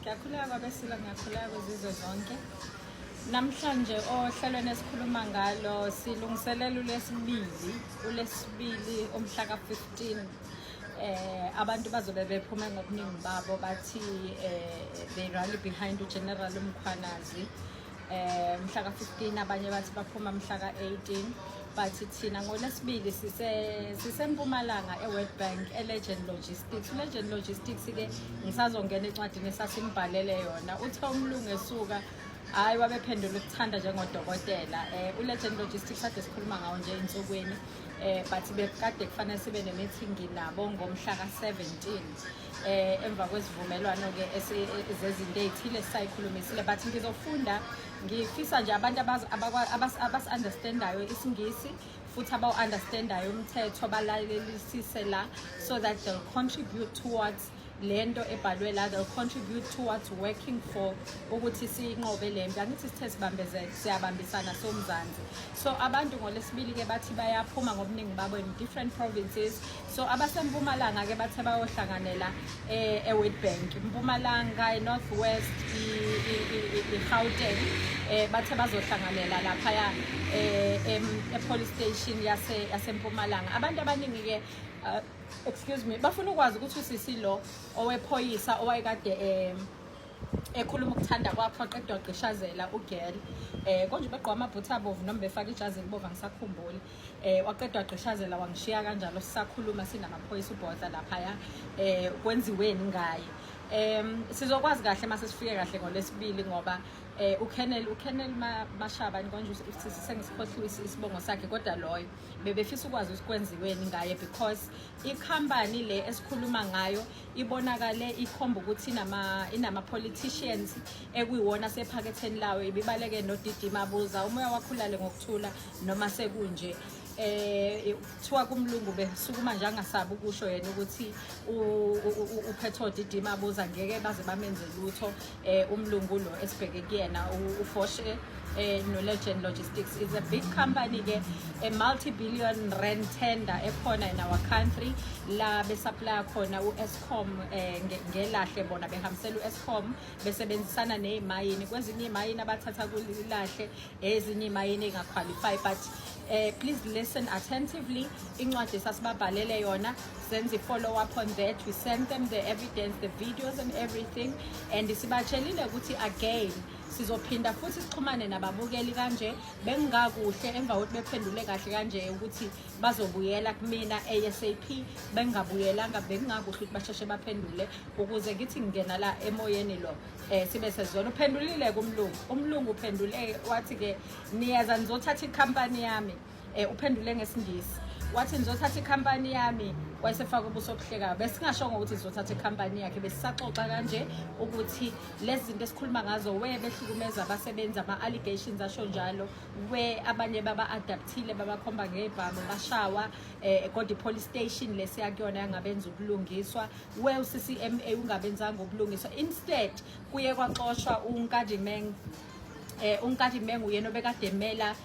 Ngiyakhuleka kwabesila, ngiyakhuleka kwezizwe zonke. Namhlanje ohlelweni esikhuluma ngalo silungiselela ulesibili omhla ka-15. Abantu bazobe bephuma ngobuningi babo bathi they rally behind uGeneral Mkhwanazi. Mhla ka-15 abanye bathi baphuma mhla ka-18. Bathi thina ngolesibili sisempumalanga eWorld Bank eLegend Logistics. uLegend Logistics ke ngisazongena encwadini esasimbhalele yona. Uthe umlungu esuka hayi wabephendula ukuthanda njengodokotela. uLegend Logistics kade sikhuluma ngawo nje insukwini. But bekade kufanele sibe ne-meeting nabo ngomhla ka-17. Emva kwesivumelwano ke zezinto ezithile sayikhulumisile, but ngizofunda ngifisa nje abantu abas-understandayo isingisi futhi abawu-understandayo umthetho balalelisise la, so that they'll contribute towards lento ebhalwe la, they'll contribute towards working for ukuthi siyinqobe lempi. Angithi sithe sibambezele siyabambisana somzansi. So abantu ngolesibili ke bathi bayaphuma ngobuningi babo in different provinces. So abasempumalanga ke bathe bayohlanganela eWorld Bank, Mpumalanga, Northwest, iGauteng, bathe bazohlanganela laphaya police station yasempumalanga. Abantu abaningi ke excuse me, bafuna ukwazi ukuthi usisi lo owephoyisa owayekade ekhuluma ukuthanda kwakhe waqedwa gqishazela uGirl. Konje begqwa amabhutha abovu noma befaka ijazi elibomvu angisakhumbuli. Waqedwa gqishazela wangishiya kanjalo sisakhuluma sinamaphoyisa ubhodla laphaya. Kwenziweni ngaye? Sizokwazi kahle mase sifike kahle ngolesibili ngoba uKennel Mashaba konje sengisikhohliwe isibongo sakhe, kodwa loyo bebefisa ukwazi usikwenziweni ngaye, because icompany le esikhuluma ngayo ibonakale ikhomba ukuthi inama politicians ekuyiwona sephaketheni lawo. Ibibaleke noDidi Mabuza, umoya wakhulale ngokuthula noma sekunje. Kuthiwa kumlungu besukuma nje angasabi ukusho yena ukuthi uphetho Didi Mabuza ngeke baze bamenze lutho. Umlungu lo esibheke kuyena uFoshe no-Legend Logistics is a big company ke, a multi-billion rand tender ekhona in our country la besupply khona uEskom. Ngelahle bona behambisela uEskom besebenzisana nezimayini, kwezinye izimayini abathatha kulilahle, ezinye izimayini engaqualify. But please listen attentively. Incwadi sasibabhalele yona, senze follow up on that. We send them the evidence, the videos and everything, and sibatshelile ukuthi again sizophinda futhi sixhumane nababukeli kanje. Bengakuhle emva kokuthi bephendule kahle kanje ukuthi bazobuyela kumina ASAP. Bengabuyelanga bengakuhle ukuthi basheshe baphendule ukuze ngithi ngena la emoyeni lo sibe sezona. Uphendulile umlungu uphendule wathi ke niyaza nizothatha icompany yami. Uphendule ngesingisi wathi nizothatha icompany yami, wayesefaka ubuso obuhlekayo. Besingashongo ukuthi sizothatha icompany yakhe, besisaxoxa kanje ukuthi lezi zinto esikhuluma ngazo behlukumeza abasebenzi, ama-allegations asho njalo, abanye baba-adaptile babakhomba ngebhamu bashawa. Kodwa police station lesiyakuyona yangabenza ubulungiswa, uCCMA ungabenzanga ubulungiswa. Instead kuye kwaxoshwa uNkadimeng. uNkadimeng uyena obekade emela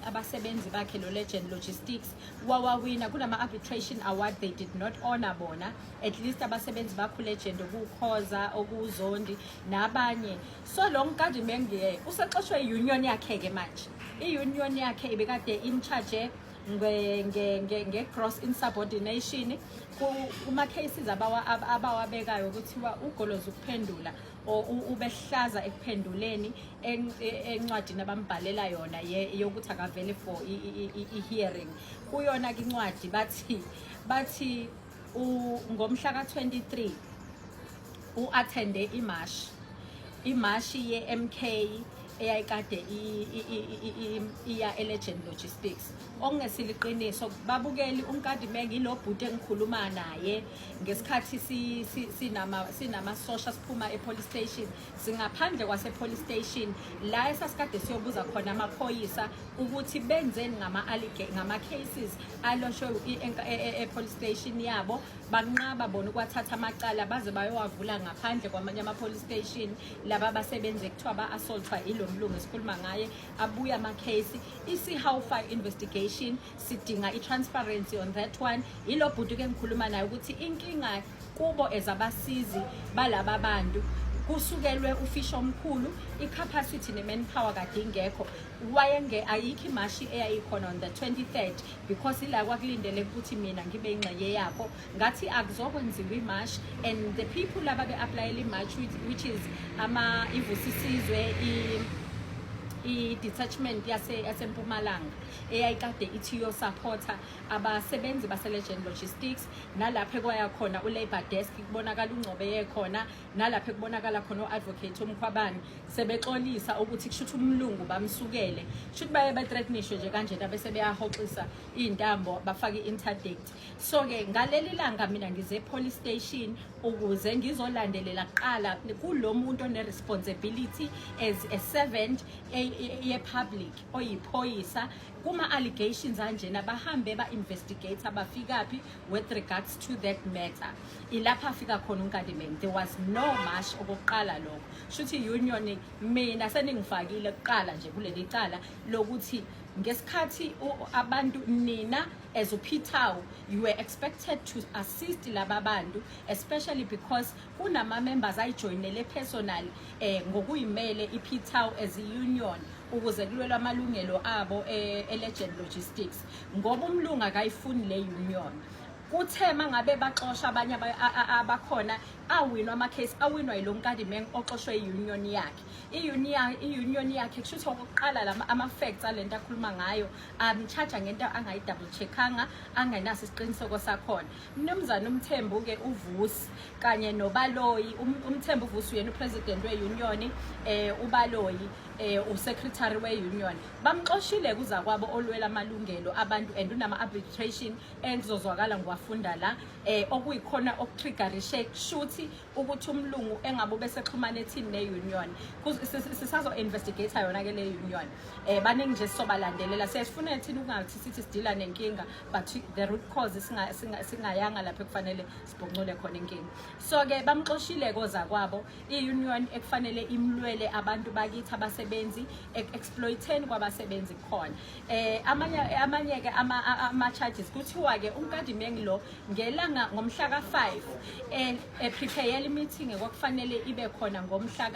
abasebenzi bakhe lo Legend Logistics. Wawawina kulama arbitration award, they did not honor bona. At least abasebenzi bakho Legend okukhoza okuzondi nabanye. So lo Nkadimeng usexoshwe iunion yakhe ke manje. Iunion yakhe ibekade in charge nge-gross insubordination kuma cases abawabekayo ukuthiwa ugoloza ukuphendula ubehlaza ekuphenduleni encwadini abambhalela yona yokuthi akavele for i-hearing. Kuyona ke incwadi bathi ngomhla ka-23 uattende imashi ye-MK eyayikade iya eLegend Logistics. Okungesiliqiniso babukeli uNkadimeng ilo bhuti engikhuluma naye ngesikhathi sinama social siphuma epolice station, singaphandle kwase police station la esasikade siyobuza khona amaphoyisa ukuthi benzeni ngama cases aloshwe epolice station yabo. Banqaba bona ukwathatha amacala baze bayowavula ngaphandle kwamanye ama police station laba basebenze kuthiwa ba-assaultwa ilo lo mlungu esikhuluma ngaye abuya ama case isi how far investigation sidinga i-transparency on that one. Ilo bhuti ke ngikhuluma naye ukuthi inkinga kubo ezabasizi balaba bantu kusukelwe ufisho omkhulu i-capacity ne-manpower kade ingekho ayikho imashi eyayikhona on the 23rd because ila kwakulindele ukuthi mina ngibe ingxenye yakho ngathi akuzokwenziwa imashi and the people laba be-applyela imashi which is ivusisizwe i-detachment yasempumalanga eyayikade ithi yosupporta abasebenzi base-Legend Logistics nalapho kwaya khona u-labor desk kubonakala ungcobe yekhona nalapho kubonakala khona u-advocate uMkhwabane sebexolisa ukuthi kushuthi umlungu bamsukele shuthi baye bethreatenishwe nje kanjena bese beyahoxisa intambo bafaka i-interdict. So ke ngaleli langa mina ngize police station ukuze ngizolandelela kuqala kulo muntu one-responsibility as a servant ye-public oyiphoyisa kuma allegations anjena bahambe ba-investigate abafikaphi with regards to that matter. Ilapha afika khona uNkandimeng. There was no march okokuqala lokho shuthi union mina seningifakile kuqala nje kuleli cala lokuthi ngesikhathi abantu nina as uPitau you were expected to assist laba bantu especially because kunama members ayijoinele personal ngokuyimele iPitau as a union ukuze kulwelwa amalungelo abo e-Legend Logistics ngoba umlungu akayifuni le union. Kuthe mangabe baxosha abanye abakhona awinwa ama case awinwa yilo Nkandimeng oxoshwe i-union yakhe i-union yakhe kushuthi okokuqala ama facts alento akhuluma ngayo charge ngento angayi double checkanga angenaso isiqiniseko sakhona. Mnumzana uMthembu ke uVusi kanye noBaloyi uMthembu uVusi uyena upresident we-union uBaloyi u-secretary we-union bamxoshile kuza kwabo olwela amalungelo abantu and unama arbitration engizozwakala ngwafunda la okuyikhona okutriggerishe shuthi ukuthi umlungu engabe besexhumana ethini ne-union sisazo investigate yona ke le union baningi nje sizobalandelela siyafuna thina ungathi sithi sidila nenkinga but the root cause singayanga lapho kufanele sibhonqole khona inkinga. So ke bamxoshile koza kwabo i-union ekufanele imlwele abantu bakithi abasebenzi exploiting kwabasebenzi khona amanye ke ama charges kuthiwa ke uNkandimeng lo ngelanga ngomhla ka5 prepare meeting ekwakufanele ibe khona ngomhla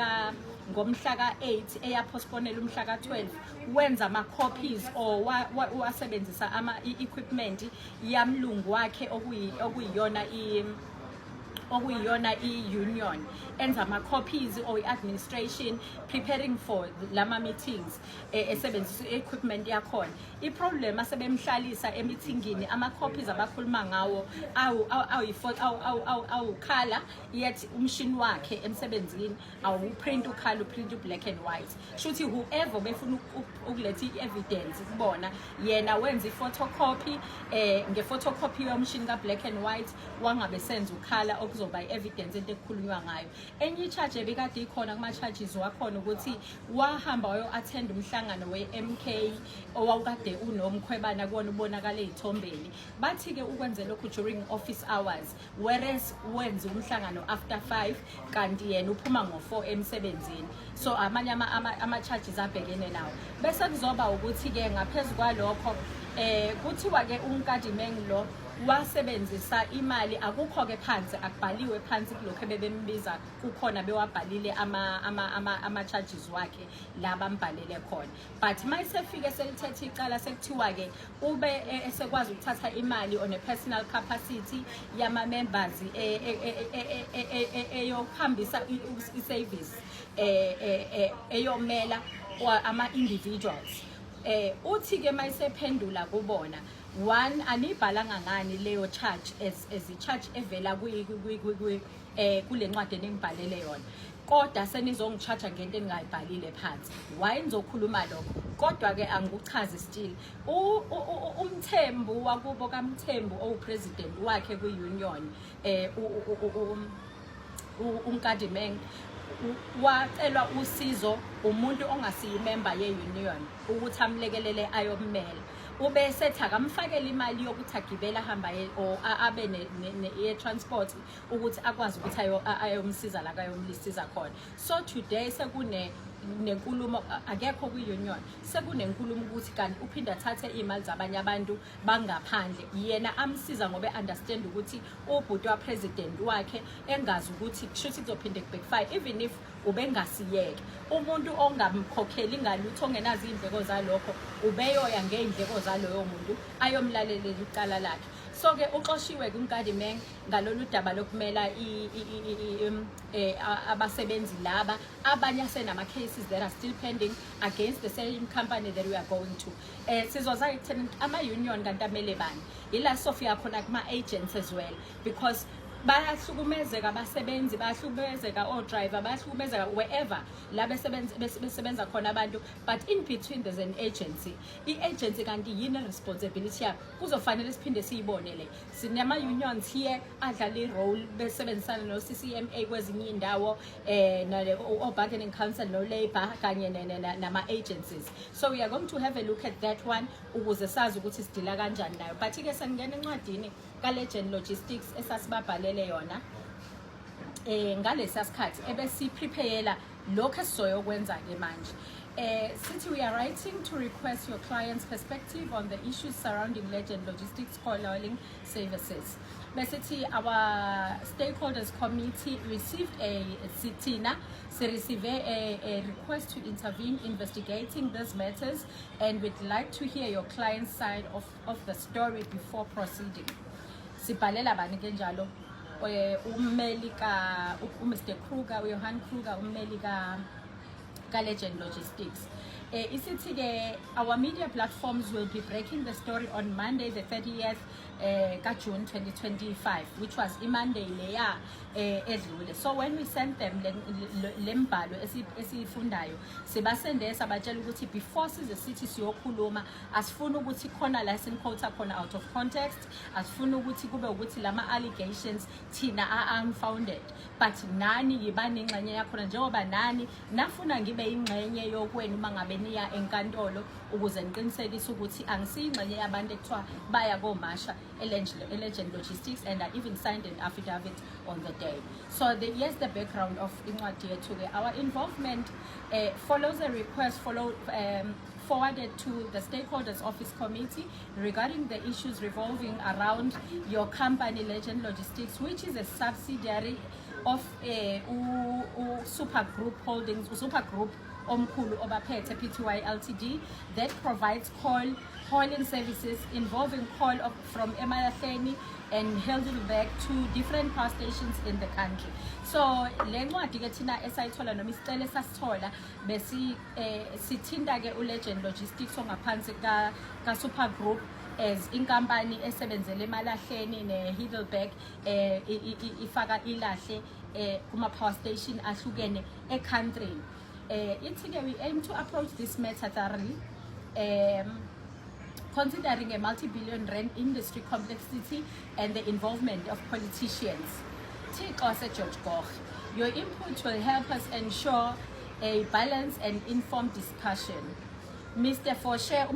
ka8 eyapostponela umhla ka12 wenza ama copies or wasebenzisa ama equipment yamlungu wakhe okuyiyona i-union enza ama-copies or i-administration preparing for lama meetings esebenzisa i-equipment yakhona. I-problem asebemhlalisa emeetingini ama-copies abakhuluma ngawo awukhala yet umshini wakhe emsebenzini awuprint ukhala uprint u-black and white shuthi whoever befuna ukuletha i-evidence kubona yena wenza i-photocopy nge-photocopy yomshini ka-black and white wangabe senza ukhala kuzoba i-evidence into ekukhulunywa ngayo. Enye i-charge ebikade ikhona kuma-charges wakhona ukuthi wahamba wayo-attend umhlangano we-MK owawukade unoMkhwebane kuwona ubonakala ey'thombeni bathi-ke ukwenze lokhu during office hours whereas wenza umhlangano after 5 kanti yena uphuma ngo-4 emsebenzini. So amanye ama-charges abhekene nawo bese kuzoba ukuthi-ke ngaphezu kwalokho kuthiwa-ke uNkandimeng lo wasebenzisa imali akukho ke phansi akubhaliwe phansi kulokho bebembiza kukhona bewabhalile ama charges wakhe la bambhalele khona but mayisefike selithethe icala sekuthiwa ke ube esekwazi ukuthatha imali on a personal capacity yama members eyokuhambisa i-service eyomela ama individuals uthi ke mayisephendula kubona one anibhalanga ngani leyo charge as i-charge evela kule ncwadi eningibhalele yona kodwa senizongicharge ngento engayibhalile phansi why nizokhuluma lokho kodwa ke angikuchaze still uMthembu wakubo kaMthembu opresident wakhe kwi-union uNkandimeng wacelwa usizo umuntu ongasiyimember ye-union ukuthi amlekelele ayomela ubese ethi akamfakela imali yokuthi agibela hamba abe ne-transport ukuthi akwazi ukuthi ayomsiza la kayomlisiza khona. So today sekune nenkulumo akekho kwi-union sekunenkulumo ukuthi kanti uphinde athathe imali zabanye abantu bangaphandle yena amsiza ngoba understand ukuthi ubhuti wa president wakhe engazi ukuthi kushuthi kuzophinde backfire even if ubengasiyeke umuntu ongamkhokheli ngalutho ongenazi indleko zalokho ubeyoya ngeindleko zaloyo muntu ayomlalelela icala lakhe so ke uxoshiwe kuNkadimeng ngalolu daba lokumela abasebenzi laba abanye asenama cases that are still pending against the same company that we are going to sizoza ekutheni ama union kanti amele bani ila Sophia khona kuma agents as well because bayahlukumezeka abasebenzi bayahlukumezeka o-driver bayahlukumezeka wherever la besebenza khona abantu but in between there's an agency i-agency kanti yini responsibility yakho kuzofanele siphinde siyibone le sinama-unions here adlala i-role besebenzisana no-CCMA kwezinye indawo o-bargaining council no-labor kanye nama-agencies so we are going to have a look at that one ukuze sazi ukuthi sidila kanjani nayo but-ke sengingena encwadini ka-Legend Logistics esasibabhalele yona ngalesa sikhathi ebesiprepare lokho esizoyokwenza-ke manje City, we are writing to request your client's perspective on the issues surrounding Legend Logistics coal oiling services. Basically, our stakeholders committee received a request to intervene investigating these matters, and we'd like to hear your client's side of the story before proceeding. Sibhalela bani ke njalo ummeli ka Mr. Kruger uJohan Kruger ummeli ka Legend Logistics. Our media platforms will be breaking the story on Monday the 30th June 2025, which was Monday leya edlule. So when we sent them lembhalo esifundayo sibasende sabatshela ukuthi before size sithi siyokhuluma asifuna ukuthi khona la sinquota khona out of context asifuna ukuthi kube ukuthi lama allegations thina are unfounded but nani yibani ingxenye yakhona njengoba nani nafuna ngibe ingxenye yokwenu mangabe niya enkantolo ukuze niqinisekise ukuthi angisiyingxenye yabantu ekuthiwa baya komasha Legend Logistics, and I even signed an affidavit on the day. So here's the background of incwadi yethu. Our involvement follows a request forwarded to the Stakeholders Office Committee regarding the issues revolving around your company Legend Logistics, which is a subsidiary of Super Group Holdings, Super Group Omkhulu Obaphethe Pty Ltd that provides hauling services involving coal from Emalahleni and Heidelberg to different power stations in the country. So le ncwadi ke thina esayithola noma isicelo esasithola besi sithinta ke uLegend Logistics ongaphansi ka Super Group as inkampani esebenzele eMalahleni neHeidelberg ifaka ilahle kuma power station ahlukene eCountry. We aim to approach this matter thoroughly, considering a multi-billion rand industry complexity and the involvement of politicians. George Koch, your input will help us ensure a balanced and informed discussion. Mr. Foshe,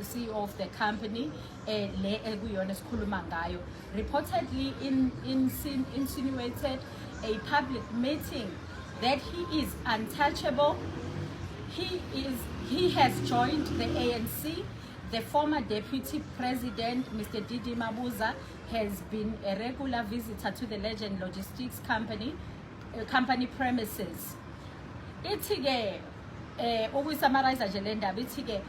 CEO of the company, reportedly insinuated a public meeting that he is untouchable. He has joined the ANC. The former deputy president, Mr. Didi Mabuza, has been a regular visitor to the Legend Logistics company premises. Ithi-ke ukuyisummarize nje le ndaba ithi-ke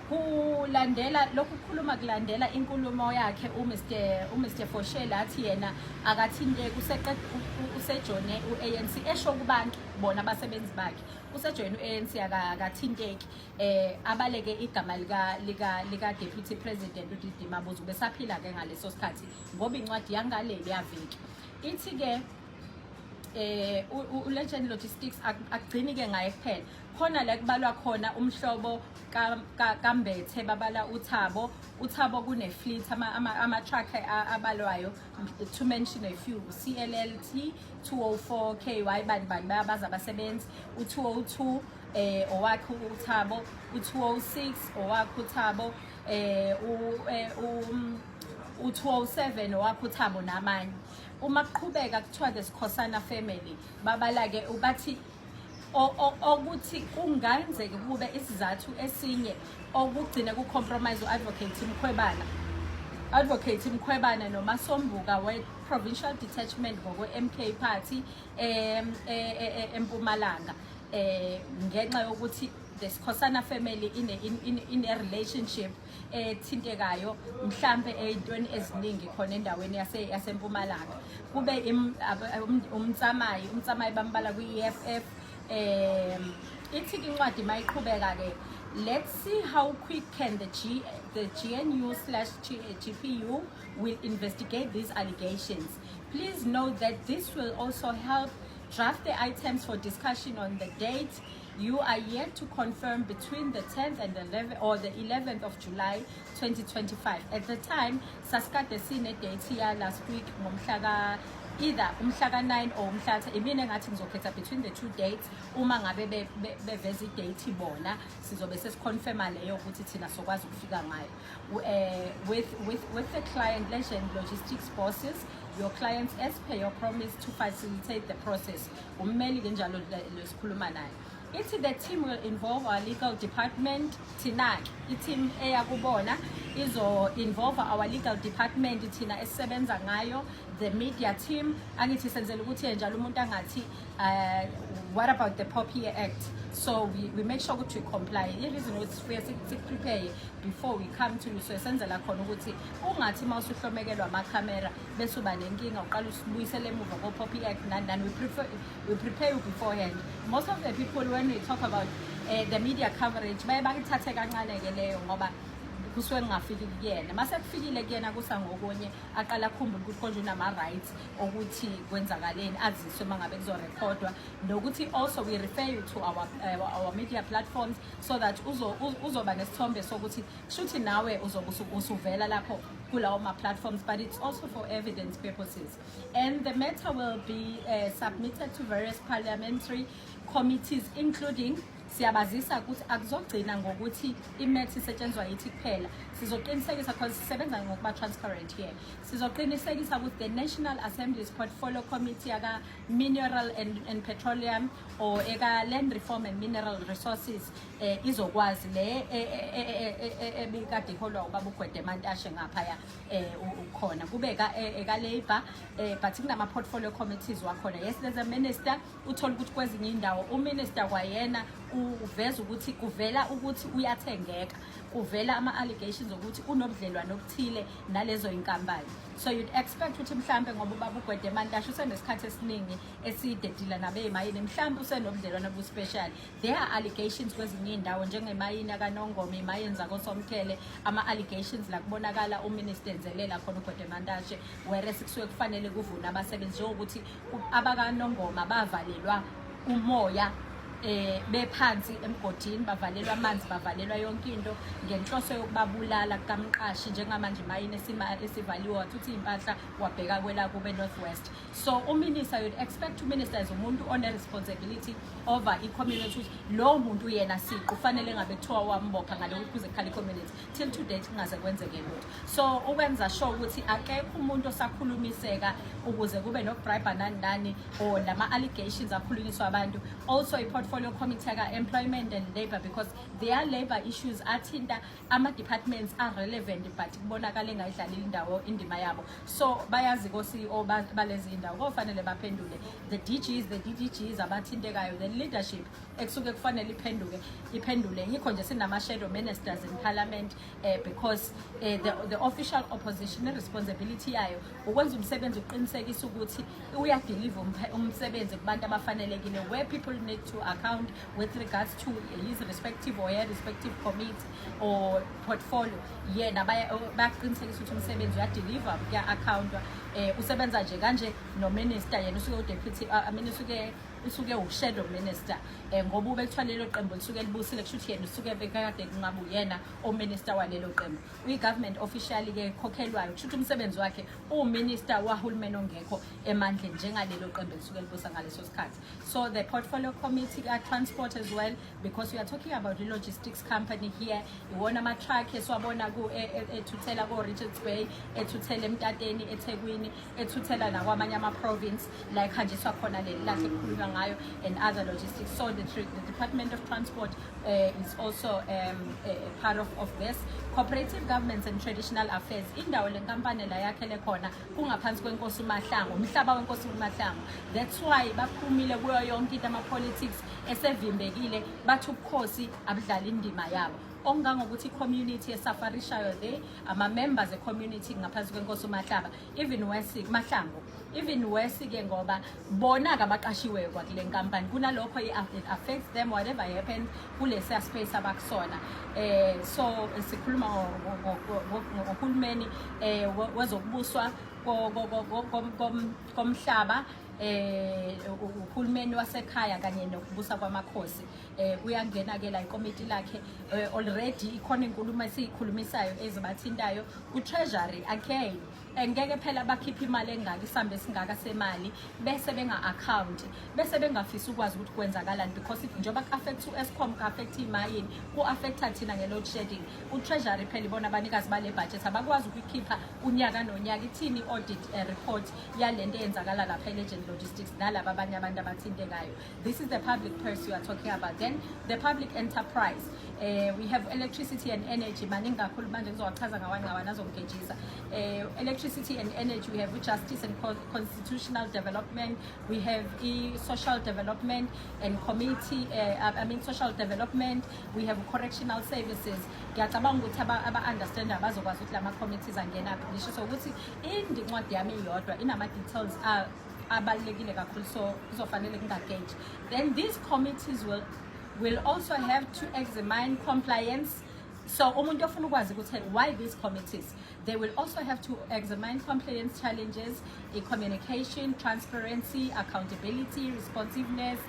kulandela lokhu khuluma kulandela inkulumo yakhe uMr Foshe lathi yena akathinteke usejone uANC esho kubantu bona abasebenzi bakhe usejoyine uANC akathinteki abaleke igama lika deputy president uDidi Mabuza besaphila ke ngaleso sikhathi ngoba incwadi yangaleli yaviki ithi-ke uLegend Logistics akugcini ke ngaye kuphela khona la kubalwa khona umhlobo kaMbethe babala uThabo kune fleet ama truck abalwayo to mention a few CLLT 204 KY bani bayabaza abasebenzi u202 owakhe uThabo u206 owakhe uThabo u207 owakhe uThabo namanye uma kuqhubeka kuthiwa the Sikhosana family babala ke ubathi ukuthi kungayenzeka kube isizathu esinye okugcina ku-compromise u-Advocate Mkhwebana noMasombuka we-Provincial Detachment ngokwe-MK Party eMpumalanga ngenxa yokuthi the Skhosana family in a relationship thintekayo mhlambe eyintweni eziningi khona endaweni yaseMpumalanga kube umtsamayi bambala kwi-EFF ithi incwadi mayiqhubeka ke. Let's see how quick can the GNU/GPU will investigate these allegations. Please note that this will also help draft the items for discussion on the date. You are yet to confirm between the 10th and the 11th or the 11th of July 2025. At the time, saskade sine date here last week either umhlaka 9 or umhlaka imine ngathi ngizokhetha between the two dates uma ngabe beveza idate ibona sizobe sesiconfirma leyo ukuthi thina sokwazi ukufika ngayo with the client Legend Logistics bosses, your clients as per your promise to facilitate the process. Ummeli kenjalo lesikhuluma naye. Ithi the team will involve our legal department. Thina team eyakubona izo involve our legal department thina esisebenza ngayo, the media team angithi senzela ukuthi njalo umuntu angathi what about the POPI Act. So we make sure ukuthi we comply. The reason is we prepare before we come to you. So esenzela khona ukuthi ungathi mawusihlomekelwa ama-camera bese uba nenkinga uqala usibuyisele emuva ko-POPI Act and we prepare you beforehand. Most of the people when we talk about the media coverage baye bakithathe kancane ke leyo ngoba kusuke ngafiki kuyena mase kufikile kuyena kusangokunye aqala akhumbule ukuthi konje unama-rights ukuthi kwenzakaleni aziswe mangabe kuzorekhodwa nokuthi also we refer you to our media platforms so that uzoba nesithombe sokuthi shuthi nawe uzobe usuvela lapho kulawo ma-platforms, but it's also for evidence purposes. And the matter will be submitted to various parliamentary committees including siyabazisa ukuthi akuzogcina ngokuthi imethi isetshenzwa yithi kuphela. Sizoqinisekisa because sisebenza ngokuba transparent here. Sizoqinisekisa ukuthi the National Assembly's Portfolio Committee aka Mineral and Petroleum or eka Land Reform and Mineral Resources izokwazi le ebikade iholwa ubaba uGwede Mantashe ngaphaya ukhona. Kubeka eka Labor but kunama portfolio committees wakhona. Yes, there's a minister uthola ukuthi kwezinye indawo uminister kwayena uveza ukuthi kuvela ukuthi uyathengeka, kuvela ama-allegations ukuthi unobudlelwano obuthile nalezo inkampani. So you'd expect ukuthi mhlambe ngoba ubaba uGwede Mantashe usenesikhathi esiningi esidedila nabeyimayini mhlambe usenobudlelwano obuspecial. There are allegations kwezinye indawo njengemayini akaNongoma, imayini zakoSomkhele, ama-allegations la kubonakala uminister enzelela khona uGwede Mantashe whereas kusuke kufanele kuvuna abasebenzi njengokuthi abakaNongoma bavalelwa umoya bephansi emgodini, bavalelwa amanzi, bavalelwa yonke into ngenhloso yokubabulala kamqashi njengamanje imayini esivaliwe wathuthi impahla wabheka kwela kube Northwest. So uminister you'd expect to minister as umuntu on a responsibility over i-community. Lo muntu yena siqu kufanele ngabe kuthiwa wambopha ngalokuthi kuze kukhale i-community till today kungaze kwenzeke lutho. So ukwenza sure ukuthi akekho umuntu osakhulumiseka ukuze kube nokubribe nani or lama-allegations akhulunyiswa abantu. Also portfolio committee aka employment and labor because there are labor issues athinta ama-departments are relevant but kubonakale ngayidlalile indawo indima yabo. So bayazi ko-CEO balezi indawo kofanele baphendule the DGs abathintekayo, the leadership ekusuke kufanele iphendule. Yikho nje sinama-shadow ministers in parliament because the official opposition responsibility yayo ukwenza umsebenzi uqinisekisa ukuthi uyadeliver umsebenzi kubantu abafanelekile where people need to account with regards to his respective or her respective committee or portfolio. Yena bayaqinisekisa ukuthi umsebenzi uyadeliver kuya-accountwa. Usebenza nje kanje no-minister yena usuke u-deputy usuke u-shadow minister ngoba ube kuthiwa lelo qembu lisuke libusile kushuthi yena usuke bekade kungabe uyena ominister walelo qembu. Uyi-government officially-ke khokhelwayo kushuthi umsebenzi wakhe uwuminister wahulumeni ongekho emandleni njengalelo qembu lisuke libusa ngaleso sikhathi. So the portfolio committee transport as well, because we are talking about the logistics company here. You want a truck, so I want to go to tell Richards Bay, to tell them Tateni, Etegwini, to tell Nawamanyama province, like Hajiswa Konale, and other logistics. So the Department of Transport is also part of this. Cooperative governments and traditional affairs. Indawo le nkampani la yakhele khona kungaphansi kwenkosi uMahlangu, umhlaba wenkosi uMahlangu. That's why baphumile kuyo yonke into ama-politics esevimbekile bathi ubukhosi abudlala indima yabo. Ongangokuthi community esafarishayo there, ama-members e-community ngaphansi kwenkosi uMahlaba, even Mahlangu. Even worse ke ngoba bona ke abaqashiwe kwakule nkampani kunalokho it affects them whatever happens kulesa space abakusona. So sikhuluma ngohulumeni wezokubuswa komhlaba, uhulumeni wasekhaya kanye nokubusa kwamakhosi. Uyangena ke la ikomiti lakhe already ikhona inkulumo esikhulumisayo ezibathintayo ku treasury again. Ngeke phela bakhipha imali engaka isambe singaka semali bese benga account bese bengafisa ukwazi ukuthi kwenzakalani, because njoba ku affect uEskom ku affect imayini ku affect thina nge load shedding. U treasury phela ibona abanikazi bale budget abakwazi ukukhipha unyaka nonyaka ithini audit report yalento eyenzakala lapha eLegend Logistics nalabo abanye abantu abathintekayo. This is the public purse you are talking about. Then the public enterprise, we have electricity and energy. Maningi kakhulu manje ngizowachaza ngawana azongejisa. Electricity and energy, we have justice and constitutional development, we have social development and community, social development, we have correctional services. Ngiyacabanga ukuthi aba-understand abazokwazi ukuthi lama committees angena ngisho sokuthi indincwadi yami iyodwa inama details abalulekile kakhulu, so kuzofanele ngingagage. Then these committees will also have to examine compliance. So umuntu ofuna ukwazi ukuthi why these committees, they will also have to examine compliance challenges, communication, transparency, accountability, responsiveness,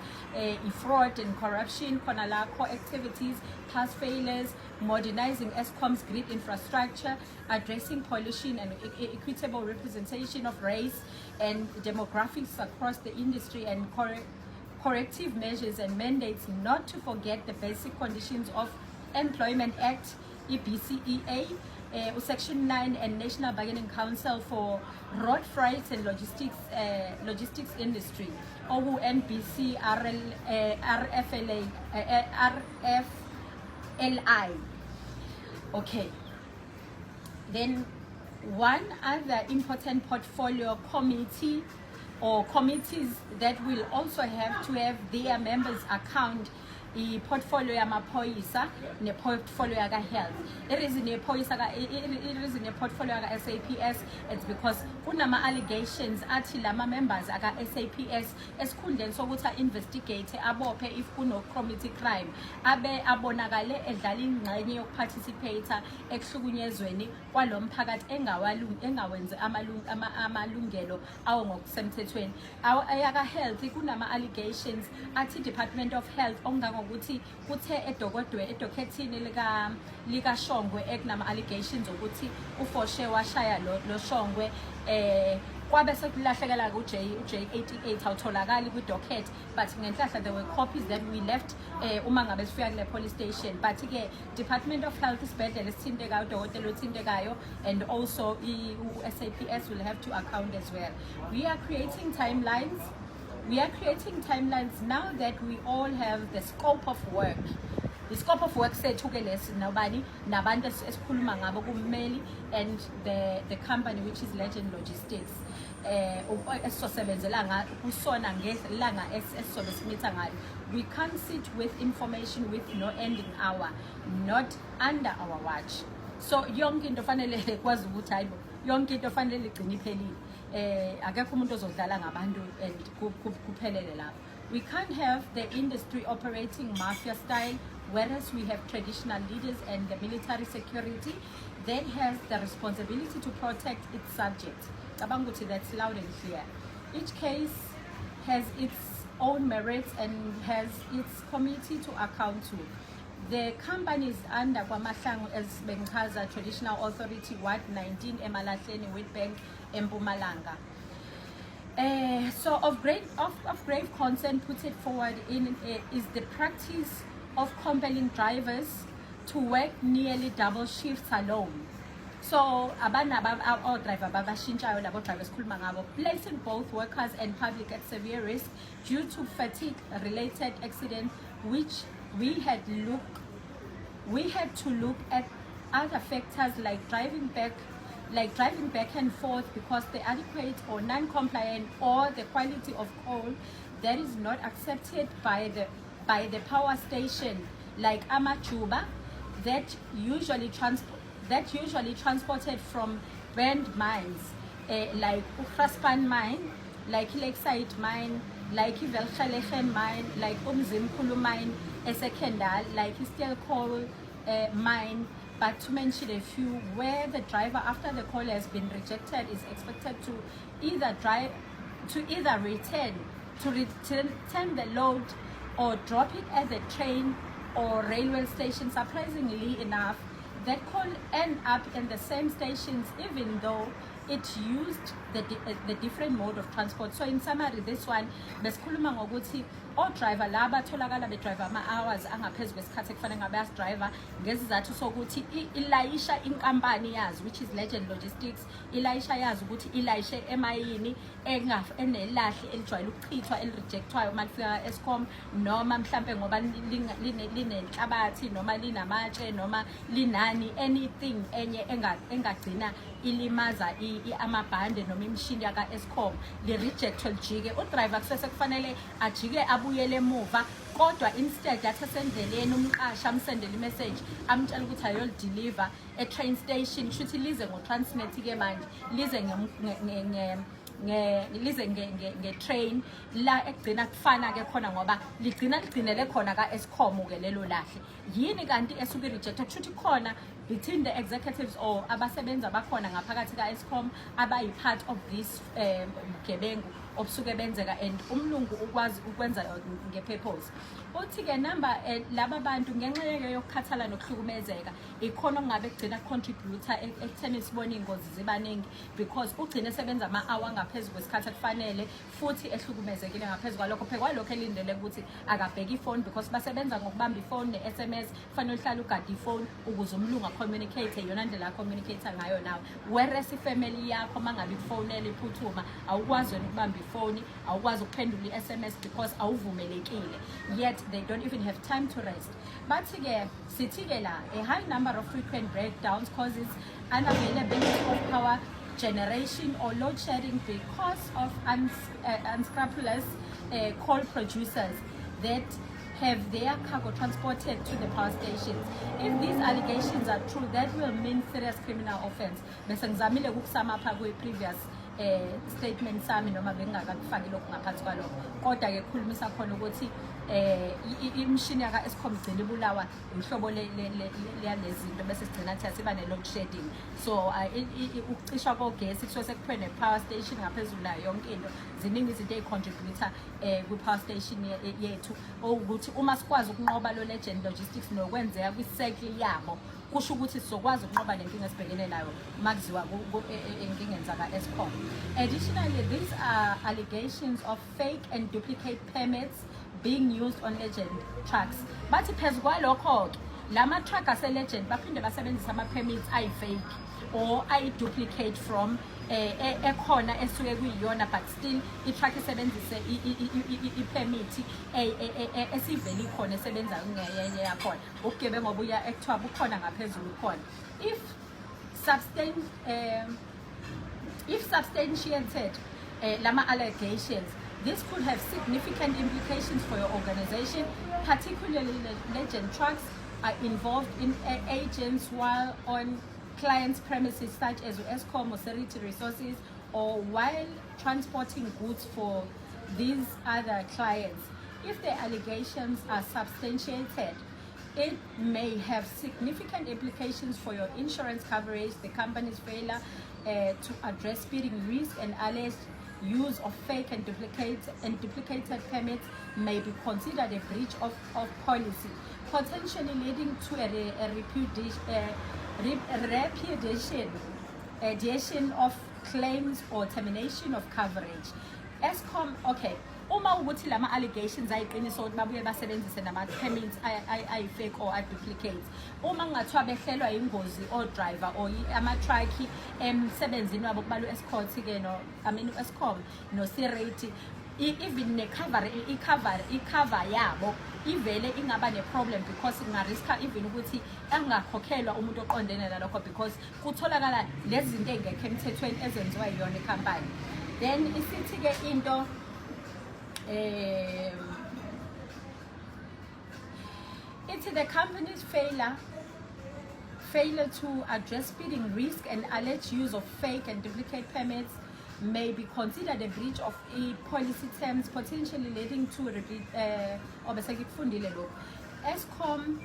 fraud and corruption, core activities, past failures, modernizing Eskom's grid infrastructure, addressing pollution and equitable representation of race and demographics across the industry, and corrective measures and mandates, not to forget the basic conditions of Employment Act, BCEA, Section 9, and National Bargaining Council for Road Freight and Logistics Industry, OU NBC RFLI. Okay. Then one other important portfolio committee or committees that will also have to have their members account i-portfolio yamaphoyisa ne-portfolio yaka-health. It is in a portfolio yaka-SAPS. It's because kunama allegations athi lama members aka-SAPS esikhundleni sokuthi investigate abophe if kuno committee crime abe abonakale edlala ingxenye yokuparticipate ekuhlukunyezweni kwalomphakathi engawenzi amalungelo awo ngokusemthethweni. Yaka-health kunama allegations athi Department of Health ukuthi kuthe edokhethini lika Shongwe ekunama allegations ukuthi uFoshe washaya lo Shongwe kwabe sekulahlekela ku J88 awutholakali ku docket, but ngenhlahla there were copies that we left uma ngabe sifika kule police station. But ke Department of Health isibhedlela esithintekayo, udokotela othintekayo, and also SAPS will have to account as well. We are creating timelines now that we all have the scope of work. The scope of work sethu ke lesi nobani nabantu esikhuluma ngabo kummeli and the company which is Legend Logistics esosebenzela ngayo kusona ngelanga esizobe simitha ngayo. We can't sit with information with no ending hour, not under our watch. So yonke into fanele kwazi ukuthi hayibo yonke into fanele igcine iphelile. Akekho umuntu ozodlala ngabantu and kuphelele lapho. We can't have the industry operating mafia style, whereas we have traditional leaders and the military security that has the responsibility to protect its subjects. Kabanguti, that's loud and clear. Each case has its own merits and has its committee to account to. The company is under KwaMahlangu as Benkaza Traditional Authority, Ward 19, Emalahleni, Witbank, Mpumalanga. So of grave concern put it forward in is the practice of compelling drivers to work nearly double shifts alone. So our driver babashintshayo labo drivers sikhuluma ngabo, placing both workers and public at severe risk due to fatigue related accidents, which we had to look at other factors like driving back and forth because the adequate or non-compliant or the quality of coal that is not accepted by the power station, like Amachuba, that usually transported from burned mines, like Ukraspan mine, like Lakeside mine, like Velchalegen mine, like Umzimkulu mine, Esekendal, like Steel coal mine. But to mention a few, where the driver, after the call has been rejected, is expected to either return the load or drop it at the train or railway station. Surprisingly enough, that call end up in the same stations, even though it used the different mode of transport. So in summary, this one, besikhuluma ngokuthi driver laba tholakala bedriver ama-hours angaphezulu kwesikhathi ekufanele ngabe asidriver ngesizathu sokuthi ilayisha inkampani yazi, which is Legend Logistics, ilayisha yazi ukuthi ilayishe emayini enelahle elijwayele ukuchithwa elirejectwayo uma lifika Eskom, noma mhlampe ngoba linenhlabathi noma linamatshe noma linani anything enye engagcina ilimaza amabhande noma imishini yaka Eskom li-rejectwe lijike. Udriver kusese kufanele ajike abuyele emuva, kodwa instead athi asendleleni umqashi amsendele imessage amtshela ukuthi ayolideliver e-train station, kushuthi lize ngo-Transnet-ke manje lize nge-train la ekugcina kufana-ke khona ngoba ligcinele khona ka-Eskom-ke lelo lahle. Yini kanti esuke i-rejected? Kushuthi khona between the executives or abasebenza bakhona ngaphakathi ka-Eskom abayi-part of this gebengu obusuke benzeka, and umlungu ukwazi ukwenza nge-purpose. Uthi-ke number laba bantu ngenxa yokukhathala nokuhlukumezeka ikhona okungabe kugcina contributor ekutheni sibone iy'ngozi zibaningi, because ugcine esebenza ama-hour ngaphezu kwesikhathi ekufanele futhi ehlukumezekile ngaphezu kwalokho. Kwalokho elindele ukuthi akabheke ifoni, because basebenza ngokubamba ifoni ne-SMS, kufanele uhlale ugade ifoni ukuze umlungu a-communicate yona ndlela a-communicate ngayo nawe. Whereas ifamily yakho mangabe ikufonela iphuthuma awukwazi wena ukubamba ifoni, awukwazi ukuphendula i-SMS because awuvumelekile, yet they don't even have time to rest. But again, a high number of frequent breakdowns causes unavailability of power generation or load shedding because of unscrupulous coal producers that have their cargo transported to the power stations. If these allegations are true, that will mean serious criminal offense. Bese ngizamile ukusama pha kwe-previous statement sami noma bengingakakufaki lokhu ngaphansi kwalokho, kodwa ke khulumisa khona ukuthi imishini yaka Eskom igcina ibulawa ihlobo lezinto bese sigcinathi asiba ne-load shedding. So ukucishwa kogesi kusuke sekuphiwe ne-power station ngaphezulu nayo yonke into, ziningi izinto ey'contributor kwi-power station yethu, ukuthi uma sikwazi ukunqoba lo Legend Logistics nokwenzeka kwi-cycle yabo, kusho ukuthi sizokwazi ukunqoba le nkinga esibhekene nayo makuziwa enkingeni zaka Eskom. Additionally, these are allegations of fake and duplicate permits being used on Legend trucks. But phezu kwalokho-ke lama truck ase-Legend baphinde basebenzisa ama-permits ayi-fake or ayi-duplicate from ekhona esuke kuyiyona, but still i-truck isebenzise i-permit esivele ikhona esebenzayo kungeyenye yakhona. Ubugebengu obuya ekuthiwa bukhona ngaphezulu khona. If substantiated lama allegations, this could have significant implications for your organization, particularly Legend trucks are involved in agents while on clients' premises such as Eskom or Seriti Resources, or while transporting goods for these other clients. If the allegations are substantiated, it may have significant implications for your insurance coverage, the company's failure to address speeding risk, and alleged use of fake and duplicated permits may be considered a breach of policy, potentially leading to a repudiation of claims or termination of coverage. Eskom, okay, uma ukuthi lama allegations ayiqiniso ukuthi babuye basebenzise nama permits ay fake or duplicates, uma ngathiwa behlelwa ingozi o driver or ama truck emsebenzini wabo kubalwa escort ke no Eskom no Sirate, even ne cover i-cover yabo ivele ingaba ne problem because ingariska even ukuthi angakhokhelwa umuntu oqondene nalokho because kutholakala lezi zinto engekho emthethweni ezenziwa yiyona icompany. Then isithi ke into it's the company's failure to address speeding risk and alleged use of fake and duplicate permits may be considered a breach of policy terms, potentially leading to Eskom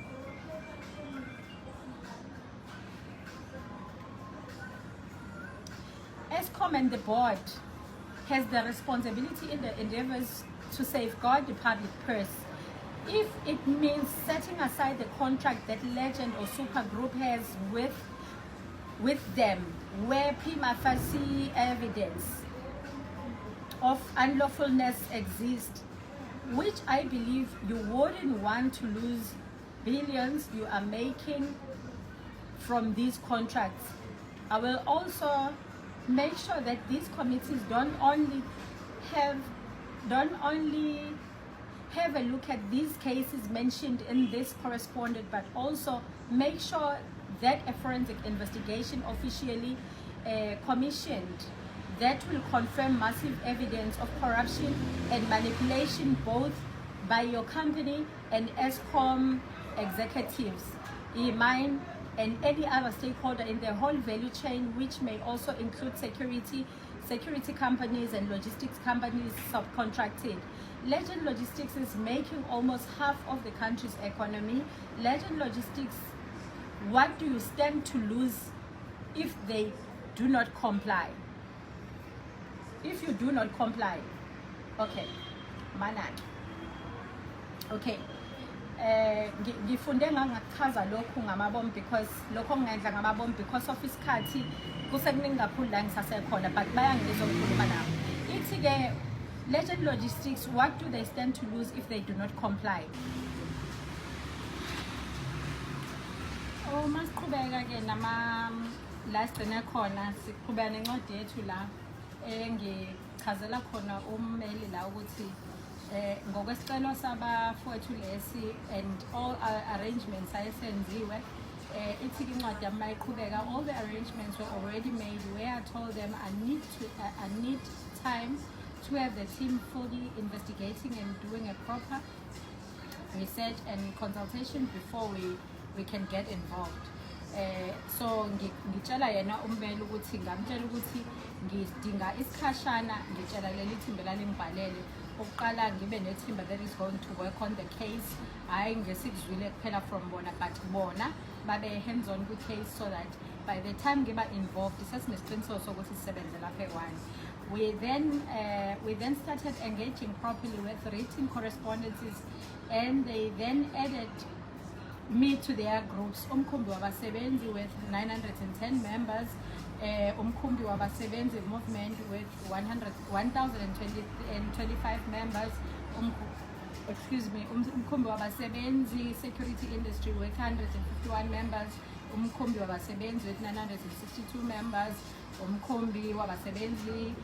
and the board has the responsibility in the endeavors to safeguard the public purse. If it means setting aside the contract that Legend or Super Group has with them, where prima facie evidence of unlawfulness exists, which I believe you wouldn't want to lose billions you are making from these contracts. I will also make sure that these committees don't only have a look at these cases mentioned in this correspondence, but also make sure that a forensic investigation officially commissioned that will confirm massive evidence of corruption and manipulation both by your company and Eskom executives, mine and any other stakeholder in the whole value chain, which may also include security companies and logistics companies subcontracted. Legend Logistics is making almost half of the country's economy. Legend Logistics, what do you stand to lose if they do not comply? If you do not comply, okay, Manan. Okay. Ngifunde ngachaza lokhu ngamabomb because lokho ngenza ngamabomb because of isikhathi kusekuningi kakhulu la ngisasekhona, but bayangizwa ukukhuluma nabo. Ithi ke Legend Logistics, what do they stand to lose if they do not comply? Masiqhubeka ke nama la sigcine khona siqhubeka nencwadi yethu la engichazela khona ummeli la ukuthi ngokwesicelo sabafowethu lesi and all arrangements ayesenziwe, ithi incwadi yami mayiqhubeka, all the arrangements were already made where I told them I need time to have the team fully investigating and doing a proper research and consultation before we can get involved. So ngitshela yena umbeli ukuthi ngamtshela ukuthi ngidinga isikhashana, ngitshela leli thimba lalingibhalele ukuqala ngibe nethimba that is going to work on the case. Hayi ngesikuzwile kuphela from bona, but bona babe hands on ku case so that by the time ngiba involved sesinesiciniseko sokuthi sisebenze lapha eWine. We then started engaging properly with written correspondences, and they then added me to their groups. Umkhumbi wabasebenzi with 910 members, Umkhumbi wabasebenzi movement with 1,025 members, Umkhumbi wabasebenzi security industry with 151 members, Umkhumbi wabasebenzi with 962 members, Umkhumbi wabasebenzi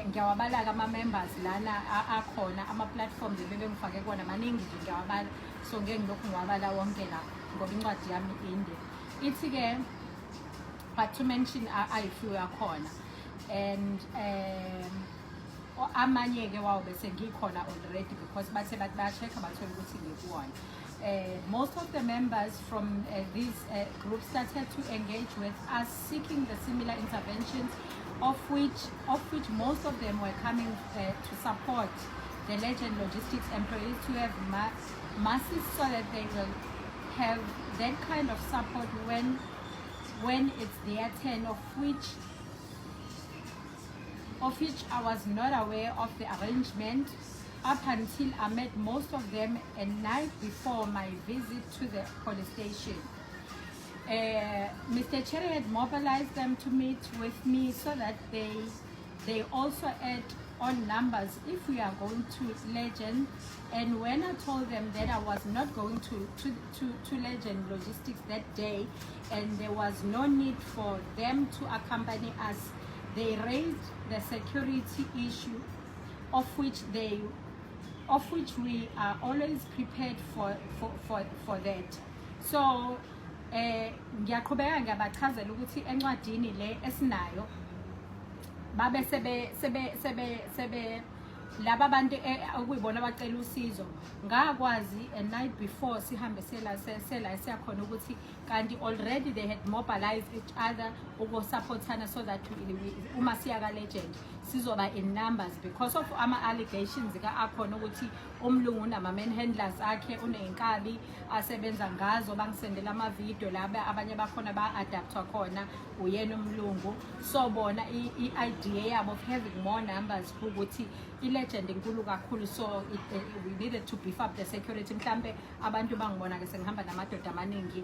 ngiyawabala ama members lana akhona ama platforms ebebengifake kona maningi nje ngiyawabala, so ngeke ngilokhu ngiwabala wonke la ngoba incwadi yami inde. Ithi ke but to mention ayi-few akhona, and amanye ke wawo bese ngikhona already because bathe bathi bayachecka bathole ukuthi ngikuwona. Most of the members from these groups started to engage with us seeking the similar interventions, of which most of them were coming to support the Legend Logistics employees to have masses so that they will have that kind of support when it's their turn, of which I was not aware of the arrangement up until I met most of them a night before my visit to the police station. Mr. Cherry had mobilized them to meet with me so that they also had on numbers if we are going to Legend. And when I told them that I was not going to Legend Logistics that day, and there was no need for them to accompany us, they raised the security issue, of which we are always prepared for that. So ngiyaqhubeka ngiyabachazela ukuthi encwadini le esinayo babe sebe laba bantu okuyibona abacela usizo ngakwazi a night before sihambe sela siyakhona ukuthi kanti already they had mobilized each other ukusupportana so that uma siya ka Legend sizoba in numbers because of ama allegations akhona ukuthi umlungu nama manhandlers akhe uneyinkabi asebenza ngazo bangisendela ama video laba abanye bakhona ba adaptwa khona uyena umlungu. So bona idea yabo of having more numbers ukuthi iLegend inkulu kakhulu, so we needed to beef up the security. Mhlambe abantu bangibona ke sengihamba namadoda amaningi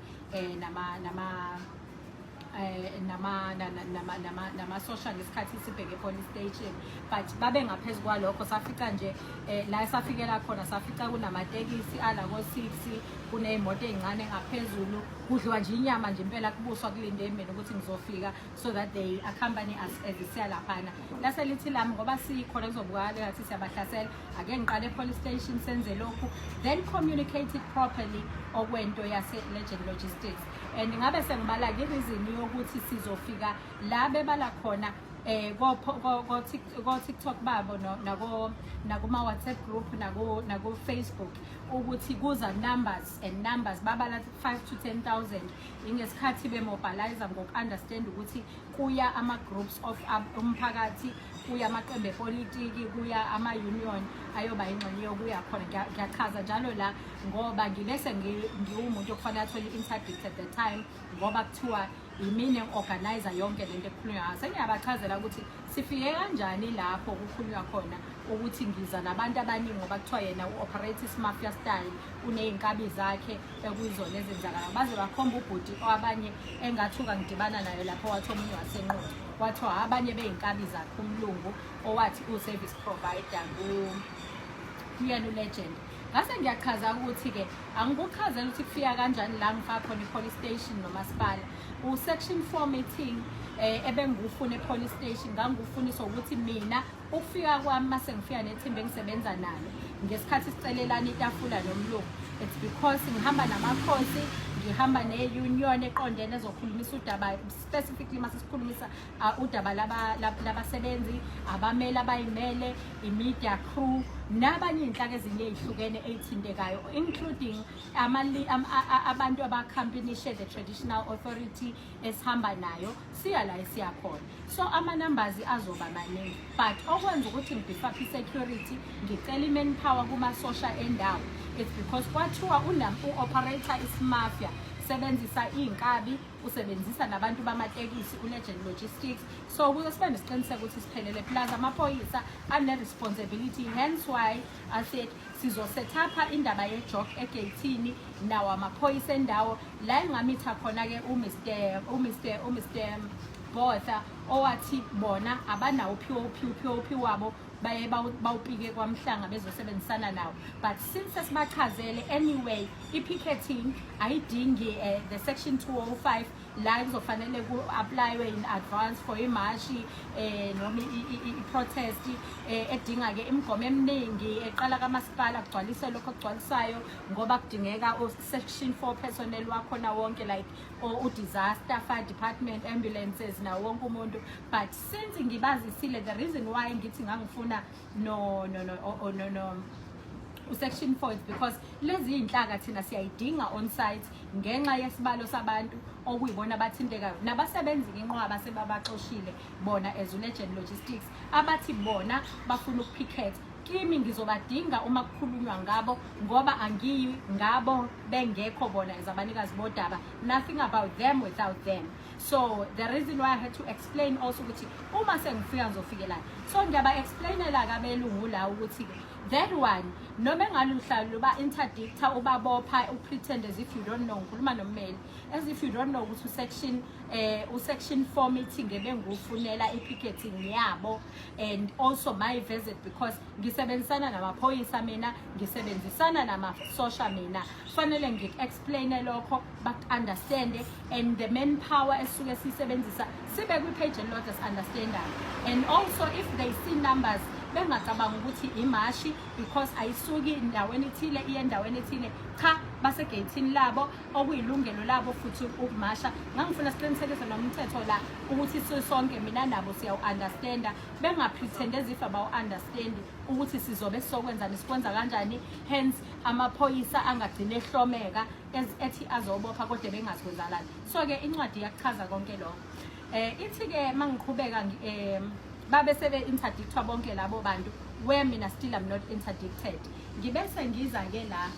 nama social isikhathi sibheke police station, but babe ngaphezulu kwalokho safika nje la safikela khona safica kunamatekisi ala ko6 kunemoto ezincane ngaphezulu kudliwa nje inyama nje impela kubuswa kulinde mina ukuthi ngizofika so that they accompany us as siya laphana. Lase lithi lami ngoba sikhona kuzobukala ngathi siyabahlasela ake ngiqale police station senze lokhu, then communicate it properly okwento yase Legend Logistics. And ngabe sengibala ke reason yokuthi sizofika la bebala khona ko TikTok babo nakuma WhatsApp group nako Facebook ukuthi kuza numbers and numbers babala 5 to 10,000 ingesikhathi bemobilize ngokunderstand ukuthi kuya ama groups of umphakathi, kuya amaqembu epolitiki, kuya ama union ayoba ingxenye yokuya khona. Ngiyachaza njalo la ngoba ngilese ngiwumuntu okufanele athole interdict at the time ngoba kuthiwa imini organizer yonke lento ekhulunywa ngayo. Sengiyabachazela ukuthi sifike kanjani lapho kukhulunywa khona ukuthi ngiza nabantu abaningi ngoba kuthiwa yena u-operate mafia style uneyinkabi zakhe ekuyizona ezenzakala. Baze bakhomba ubhuti abanye engathuka ngidibana nayo lapho wathi omunye wasenqothi wathiwa abanye beyinkabi zakhe umlungu owathi u-service provider kuyena uLegend. Ngase ngiyachaza ukuthi ke angikuchazela ukuthi kufika kanjani la ngifaka khona i-police station nomasipala. U-section 4 meeting ebengufuna e-police station ngangifunisa ukuthi mina ukufika kwami mase ngifika nethimba engisebenza nalo ngesikhathi sicelelana itafula nomlungu, it's because ngihamba namakhosi, ngihamba ne-union eqondene ezokhulumisa udaba specifically mase sikhulumisa udaba labasebenzi abamele abayimele i-media crew nabanye inhlaka ezinye ezihlukene ezithintekayo including abantu abacompanyshe the traditional authority esihamba nayo siya la esiyakhona. So ama numbers azoba maningi, but okwenza ukuthi ngibifapha i-security ngicela i-manpower kuma social endawo it's because kwathiwa u-operator is-mafia sebenzisa iy'nkabi usebenzisa nabantu bamatekisi uLegend Logistics. So kuzosiba nesiqiniseko ukuthi siphelele plus amaphoyisa ane-responsibility, hence why I said sizosetapha indaba ye-jog egeyithini nawo amaphoyisa endawo la engamitha khona-ke uMr Botha owathi bona abanawo POP wabo baye bawupike kwamhlanga bezosebenzisana nawo. But since sesibachazele anyway i-picketing ayidingi the section 205 la kuzofanele ku-applywe in advance for imashi noma i-protest edinga ke imigomo eminingi eqala kamasipala kugcwalise lokho okugcwalisayo ngoba kudingeka section 4 personnel wakhona wonke like u-disaster fire department, ambulances na wonke umuntu. But since ngibazisile the reason why ngithi ngangifuna no section 4 is because lezi inhlaka thina siyayidinga on site ngenxa yesibalo sabantu okuyibona abathintekayo nabasebenzi ngenqwaba sebabaxoshile bona as uLegend Logistics abathi bona bafuna ukupicket. Kimi ngizobadinga uma kukhulunywa ngabo ngoba angiyi ngabo bengekho bona ezabanikazi bodaba, nothing about them without them. So the reason why I had to explain also ukuthi uma sengifika ngizofikela so ngiyaba explainela kabelungu la ukuthi that one noma engaluhlalo luba interdictor ubabopha upretend as if you don't know, ngikhuluma nommeli as if you don't know ukuthi section section 4 meeting ebengufunela ipicketing yabo, and also my visit because ngisebenzisana namaphoyisa mina, ngisebenzisana namasosha mina, fanele ngi-explain lokho baku-understand, and the manpower esuke sisebenzisa sibe kwi-page elilodwa si-understandayo. And also if they see numbers bengacabanga ukuthi imashi because ayisuki endaweni ethile iye endaweni ethile, cha basegeyithini labo okuyilungelo labo futhi ukumasha. Ngangifuna siqinisekise nomthetho la ukuthi sisonke mina nabo siyawu-understanda, benga-pretend as if abawu-understand ukuthi sizobe sizokwenzani sikwenza kanjani, hence amaphoyisa angagcine ehlomeka ethi azobopha kodwa bengasikwenzelani. So-ke incwadi iyakuchaza konke lokho. Ithi-ke mangiqhubeka babe sebe-interdictwa bonke labo bantu, where mina still am not interdicted. Ngibese ngiza-ke la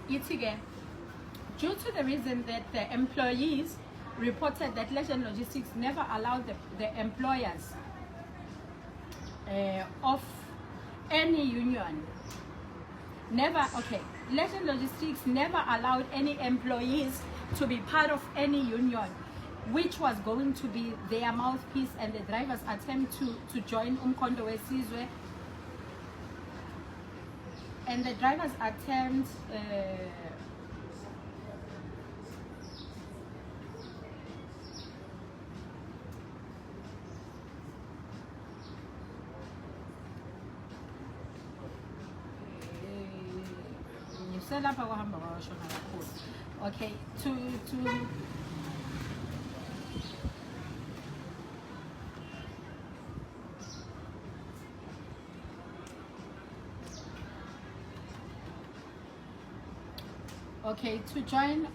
ithi-ke, due to the reason that the employees reported that Legend Logistics never allowed the employers of any union, Legend Logistics never allowed any employees to be part of any union, which was going to be their mouthpiece, and the drivers attempt to join Umkhonto Wesizwe, and the drivers attempt okay, to join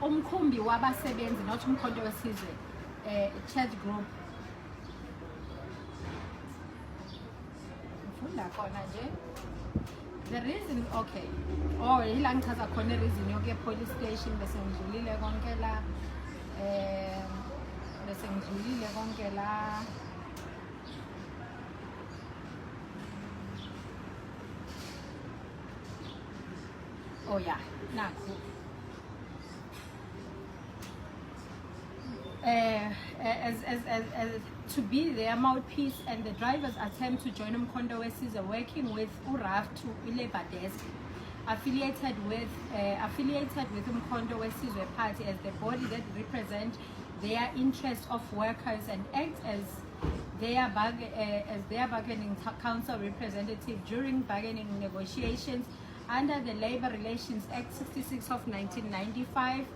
umkhumbi wabasebenzi, not Umkhonto Wesizwe chat group. The reason, ila ngichaza khona reason yoke police station, bese ngidlulile konke la, oh yeah, nakho as to be their mouthpiece, and the drivers attempt to join Umkhonto Wesizwe, working with URAF to Labour Desk, affiliated with Umkhonto Wesizwe Party as the body that represents their interests of workers and act as their bargaining council representative during bargaining negotiations under the Labour Relations Act 66 of 1995.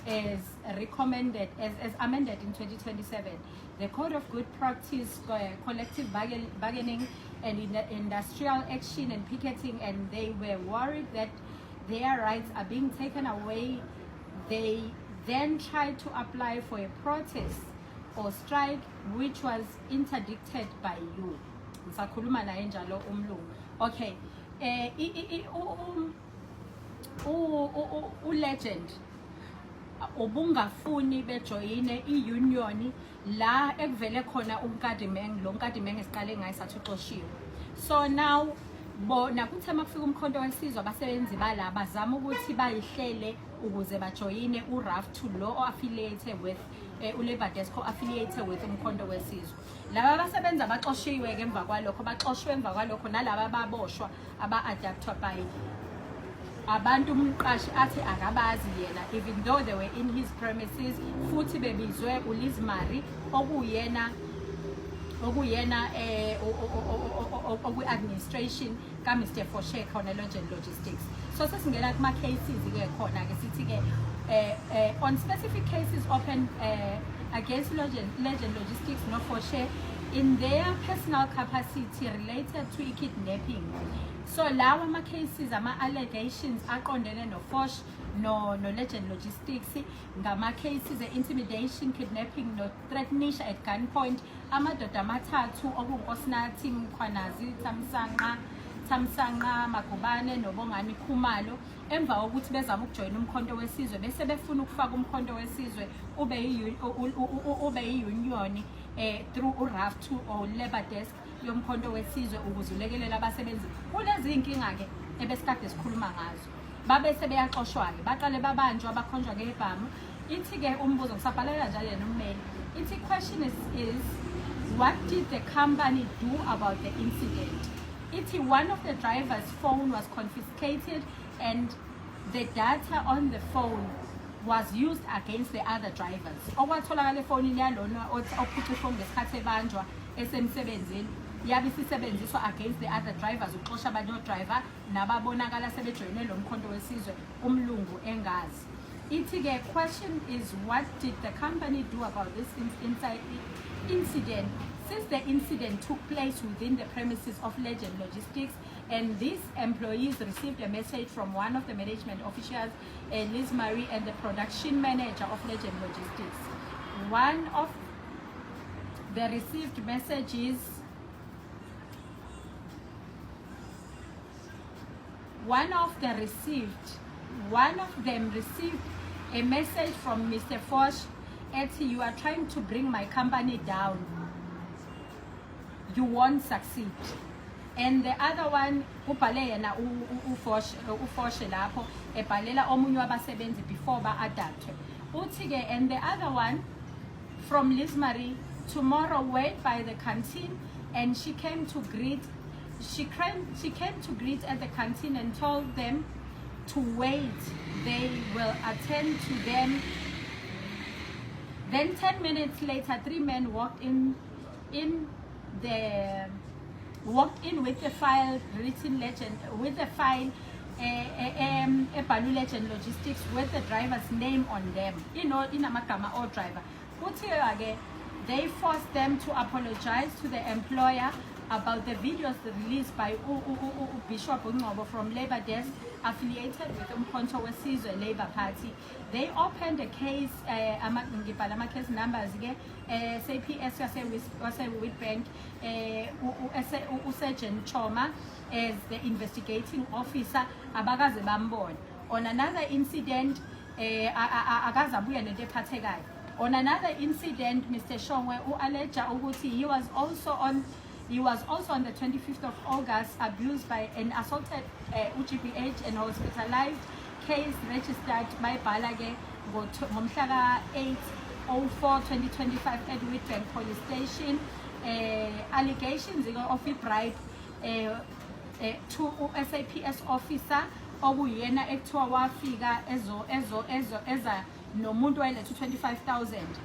As recommended, as amended in 2027, the Code of Good Practice, collective bargaining and industrial action and picketing, and they were worried that their rights are being taken away. They then tried to apply for a protest or strike, which was interdicted by you. Okay, Legend ubungafuni bejoyine i-union la ekuvele khona uNkadimeng, lo Nkadimeng esiqale ngaye sathi uxoshiwe. So now bona kuthi makufika Umkhonto Wesizwe abasebenzi bala bazama ukuthi bayihlele ukuze bajoyine uRAF to lo affiliated with uLabour Desk affiliated with Umkhonto Wesizwe. Laba abasebenzi abaxoshiwe ke emva kwalokho, baxoshwe emva kwalokho, nalaba baboshwa aba-adaptwa by abantu umqashi athi akabazi yena, even though they were in his premises, futhi bebizwe uLiz Marie okuyena okwi-administration ka-Mr. Foshe khona Legend Logistics. So sesingena kuma-cases ke khona ke sithi ke on specific cases open against Legend Logistics no Foshe in their personal capacity related to kidnapping. So lawa ama-cases, ama-allegations aqondene no-Fosh no Legend Logistics ngama-cases intimidation, kidnapping, no threatenisha at gunpoint, amadoda amathathu okungu-Nkosinathi Mkhwanazi, Thamsanqa Magubane noBongani Khumalo, emva kokuthi bezama ukujoyina Umkhonto Wesizwe bese befuna ukufaka Umkhonto Wesizwe ube yi-union through uRAF2 or Labour Desk, yomkhonto wesizwe ukuze ulekelela abasebenzi kulezi inkinga ke ebesikade sikhuluma ngazo babe sebeyaxoshwa ke baqale babanjwa bakhonjwa ngebhamu ithi ke umbuzo ngisabhalela njalo yena ummeli ithi question is what did the company do about the incident? Ithi one of the driver's phone was confiscated and the data on the phone was used against the other drivers. Okwatholakala efonini yalona ophutha ifoni ngesikhathi ebanjwa esemsebenzini yabe sisebenziswa against the other drivers uxosha abanye driver nababonakala sebejoyine lo mkhonto wesizwe umlungu engazi. Ithi ke question is what did the company do about this incident since the incident took place within the premises of Legend Logistics and these employees received a message from one of the management officials, Liz Marie, and the production manager of Legend Logistics. One of the received messages one of them received a message from Mr. Foch at you are trying to bring my company down. You won't succeed. And the other one, ubhale yena uFoch lapho ebhalela omunye wabasebenzi before ba-adaptwe. Uthi ke and the other one from Liz Marie, tomorrow wait by the canteen and she came to greet at the canteen and told them to wait, they will attend to them. Then 10 minutes later, 3 men walked in with the file written Legend Balu Legend Logistics with the driver's name on them. Inamagama or driver. They forced them to apologize to the employer about the videos released by Bishop Ngobo from Labour Desk affiliated with Umkhonto Wesizwe Labour Party. They opened a case, case numbers, SAPS Witbank, Sergeant Choma as the investigating officer, Abagaze Bambon. On another incident, on another incident, Mr. Shongwe Aleja Uguti, he was also on the 25th of August abused by and assaulted UGBH and hospitalized case registered by Balage Momshaga 8/04/2025 at Witbank Police Station. Allegations of a bribe to SAPS officer obuyena ekuthiwa wafika eza nomuntu wayelethe 25,000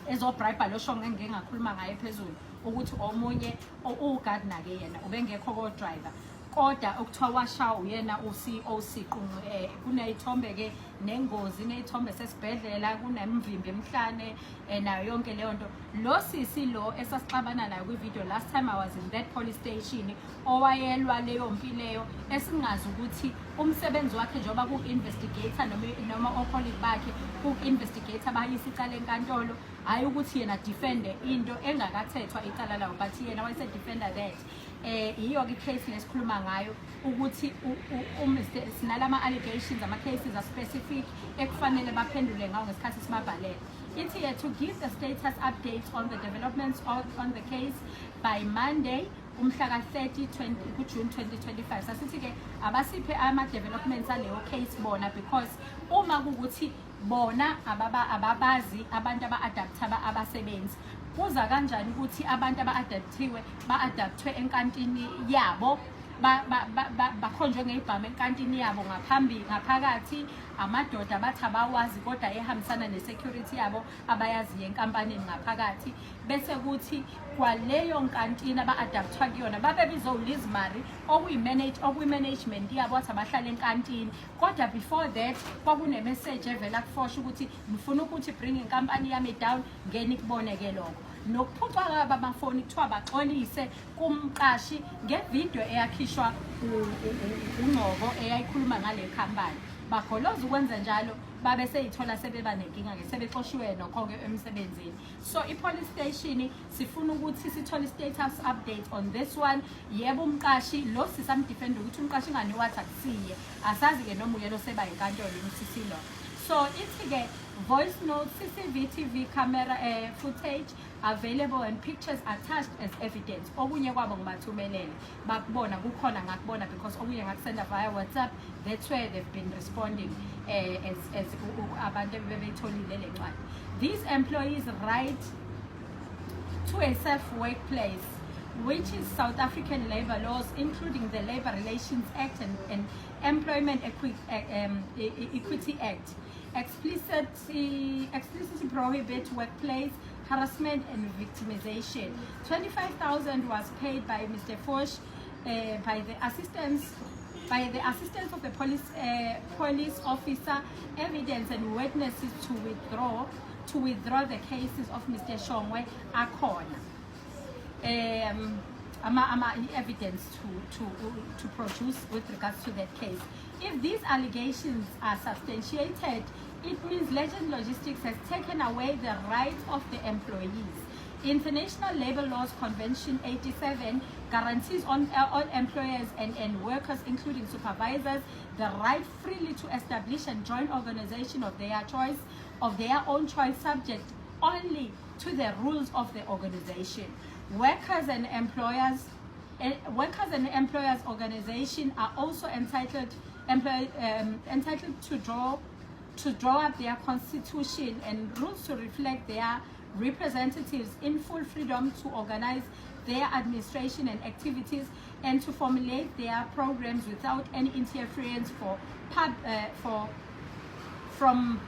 ezobribe lo shonke ngingakhuluma ngaye phezulu ukuthi omunye ugardener ke yena ubengekho ko driver kodwa okuthiwa washawa uyena uCEO siqu kuneyithombe ke nengozi neyithombe sesibhedlela kunemvimbi emhlane nayo yonke leyo nto lo sisi lo esasixabana nayo kwi video last time I was in that police station owayelwa leyo mpileyo esingazi ukuthi umsebenzi wakhe njoba ku investigator noma ocolleague bakhe ku investigator bayisa icala enkantolo hayi ukuthi yena defend into engakathethwa icala lawo but yena wayese defender that iyo ke case lesikhuluma ngayo ukuthi uMr sinalama allegations ama cases are specific ekufanele baphendule ngawo ngesikhathi simabhalele ithi to give the status updates on the developments on the case by Monday umhla ka-30 June 2025 sasithi ke abasiphe ama developments aleyo case bona because uma kukuthi bona ababazi abantu aba-adapter abasebenzi kuza kanjani ukuthi abantu ba-adaptwe enkantini yabo bakhonjwe ngebhamu enkantini yabo ngaphakathi amadoda bathi abawazi kodwa ehambisana ne-security yabo abayaziyo enkampanini ngaphakathi bese kuthi kwaleyo nkantini aba-adaptwa kuyona babebizwa uLiz Marie okuyi-management yabo wathi abahlala enkantini kodwa before that kwakune-message evela kuFoch ukuthi ngifuna ukuthi bring inkampani yami down ngeni kuboneke lokho nokuphucwa bamafoni kuthiwa baxolise kumqashi ngevideo eyakhishwa uNgcobo eyayikhuluma ngale khampani bakholoza ukwenza njalo babe seyithola sebeba nenkinga ke sebexoshiwe nokhonke emsebenzini so ipolice station sifuna ukuthi sithole status update on this one yebo umqashi lo sisamdefend ukuthi umqashi ngani wathi akusiye asazi ke noma uyelo seba inkantolo umsisi lo So it's again voice note, CCTV camera footage available and pictures attached as evidence. Okunye kwabo ngibathumelele bakubona kukhona ngakubona because okunye ngakusenda via WhatsApp. That's where they've been responding as abantu bebetholile le ncwadi. These employees right to a safe workplace, which is South African labor laws, including the Labor Relations Act and Employment Equity Act, explicitly prohibit workplace harassment and victimization. 25,000 was paid by Mr. Foch by the assistance of the police officer, evidence and witnesses to withdraw the cases of Mr. Shongwe akhona. Evidence to produce with regards to that case. If these allegations are substantiated, it means Legend Logistics has taken away the rights of the employees. International Labour Laws Convention 87 guarantees on all employers and workers, including supervisors, the right freely to establish and join organization of their own choice, subject only to the rules of the organization. Workers and employers organization are also entitled to draw up their constitution and rules to reflect their representatives in full freedom to organize their administration and activities and to formulate their programs without any interference from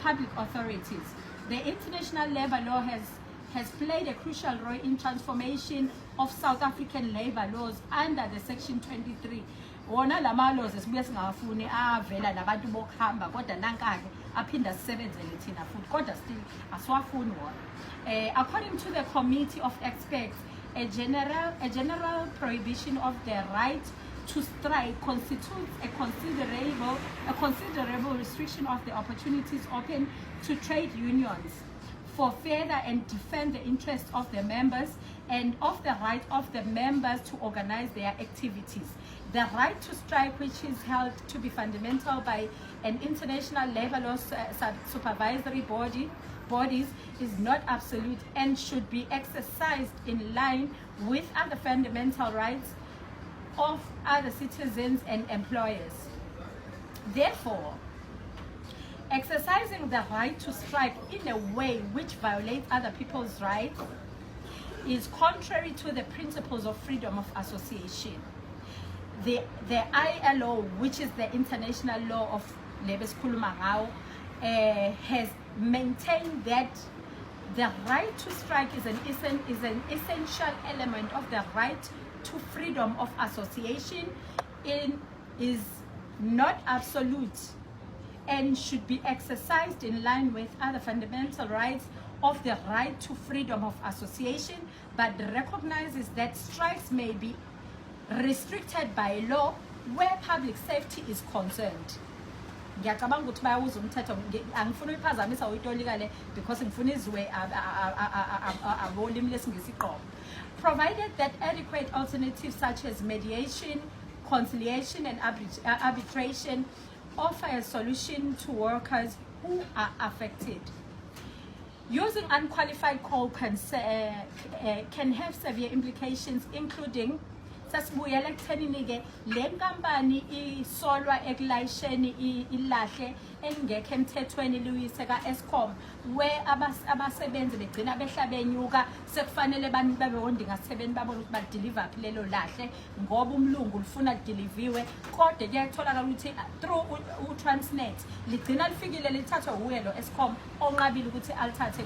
public authorities. The international labor law has played a crucial role in transformation of South African labor laws under the Section 23. Wona lama laws esibuye singafuni avela nabantu bokuhamba kodwa nankake aphinda sisebenzele thina futhi kodwa still asiwafuni wona. According to the committee of experts, a general prohibition of the right to strike constitutes a considerable restriction of the opportunities open to trade unions for further and defend the interests of the members and of the right of the members to organize their activities. The right to strike, which is held to be fundamental by an international labor law supervisory bodies, is not absolute and should be exercised in line with other fundamental rights of other citizens and employers. Therefore, exercising the right to strike in a way which violates other people's rights is contrary to the principles of freedom of association. The ILO, which is the international law of labor has maintained that the right to strike is an essential element of the right to freedom of association, is not absolute and should be exercised in line with other fundamental rights of the right to freedom of association, but recognizes that strikes may be restricted by law where public safety is concerned. Ngiyacabanga ukuthi bayawuza umthetho, angifuni uyiphazamisa uyitolika le because ngifuna izwe abolimi lesingisi iqobo. Provided that adequate alternatives such as mediation, conciliation and arbitration offer a solution to workers who are affected. Using unqualified coal can have severe implications, including sasibuyela ekuthenini ke le nkampani isolwa ekulayisheni ilahle engekho emthethweni luyise ka-Eskom where abasebenzi begcina behla benyuka sekufanele babe ondingasebeni babona ukuthi badeliver lelo lahle ngoba umlungu lifuna lideliviwe kodwa kuyatholakala ukuthi through uTransnet ligcina lifikile lithathwa uye lo Eskom onqabile ukuthi alithathe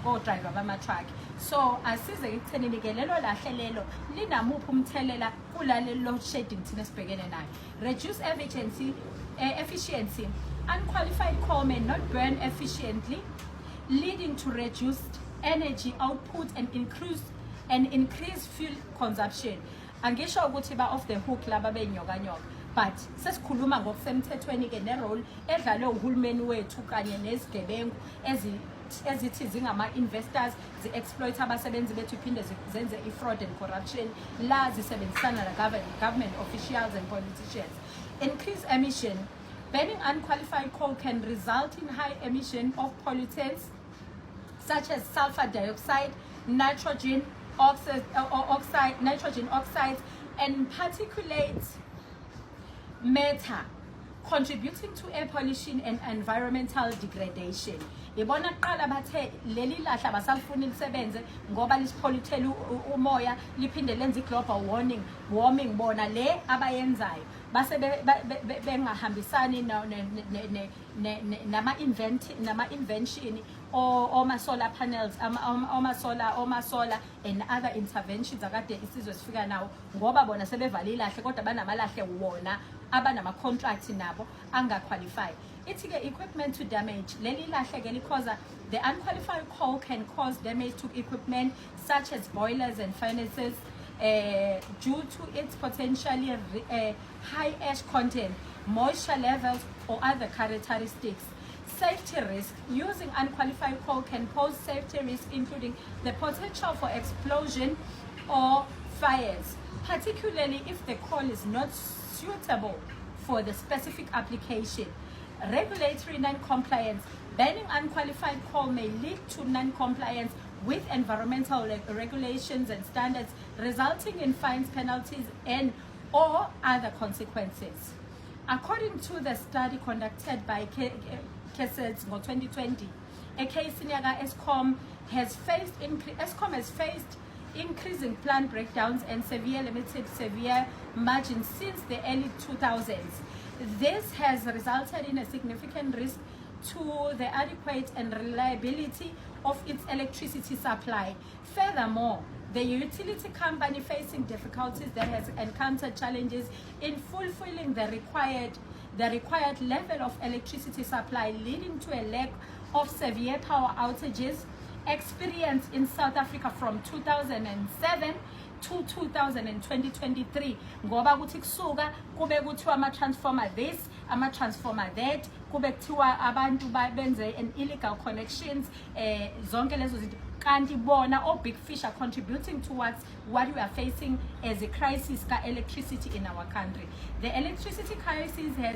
ko-driver bama-truck. So asize ekuthenini ke lelo lahle lelo linamuphi umthelela kulalelo load shedding thina sibhekene nayo. Reduce efficiency. Unqualified coal may not burn efficiently, leading to reduced energy output and increased fuel consumption. Angisho ukuthi ba off the hook laba benyoka, but sesikhuluma ngokusemthethweni ke ne-role edlalwe uhulumeni wethu kanye nezigebengu ezithi zingama-investors zi-exploit abasebenzi bethu iphinde zenze i-fraud and corruption la zisebenzisana na government officials and politicians. Increase emission. Burning unqualified coal can result in high emission of pollutants such as sulfur dioxide, nitrogen oxide, nitrogen oxides, and particulate matter, contributing to air pollution and environmental degradation. Ibona qala bathe leli lahla basalifuna lisebenze ngoba lisipoluthela umoya liphinde lenze global warming bona le abayenzayo base bengahambisani nama invention or solar panels solar and other interventions akade isizwe sifika nawo ngoba bona sebevale ilahle kodwa banamalahle wona abanama contract nabo angaqualify. It's equipment to damage. Leli lahle ke likhoza the unqualified coal can cause damage to equipment such as boilers and furnaces due to its potentially high ash content, moisture levels, or other characteristics. Safety risk. Using unqualified coal can pose safety risk, including the potential for explosion or fires, particularly if the coal is not suitable for the specific application. Regulatory non-compliance. Burning unqualified coal may lead to non-compliance with environmental regulations and standards, resulting in fines, penalties, and or other consequences. According to the study conducted by Kesets in 2020, a case in Eskom has faced increasing plant breakdowns and severe margins since the early 2000s. This has resulted in a significant risk to the adequate and reliability of its electricity supply. Furthermore, the utility company facing difficulties that has encountered challenges in fulfilling the required level of electricity supply, leading to a lack of severe power outages experienced in South Africa from 2007 to 2023. Ngoba kuthi kusuka kube kuthiwa ama transformer this, ama transformer that, kube kuthiwa abantu benze an illegal connections, zonke lezo zinto. Kanti bona or big fish are contributing towards what we are facing as a crisis ka electricity in our country. The electricity crisis has